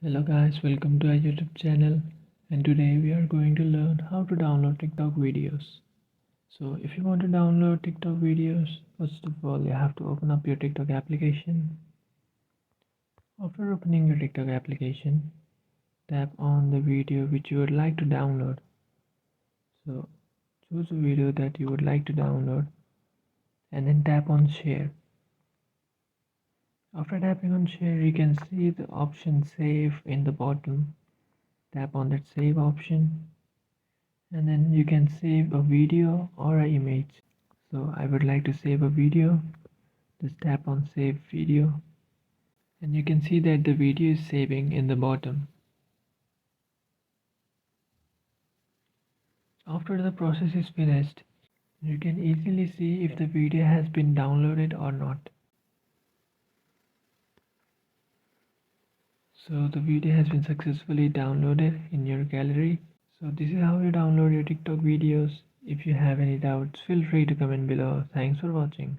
Hello guys, welcome to our YouTube channel, and today we are going to learn how to download TikTok videos. So if you want to download TikTok videos, first of all you have to open up your TikTok application. After opening your TikTok application, tap on the video which you would like to download. So choose a video that you would like to download and then tap on share. After tapping on share, you can see the option save in the bottom. Tap on that save option and then you can save a video or an image. So I would like to save a video. Just tap on save video and you can see that the video is saving in the bottom. After the process is finished, you can easily see if the video has been downloaded or not. So the video has been successfully downloaded in your gallery. So this is how you download your TikTok videos. If you have any doubts, feel free to comment below. Thanks for watching.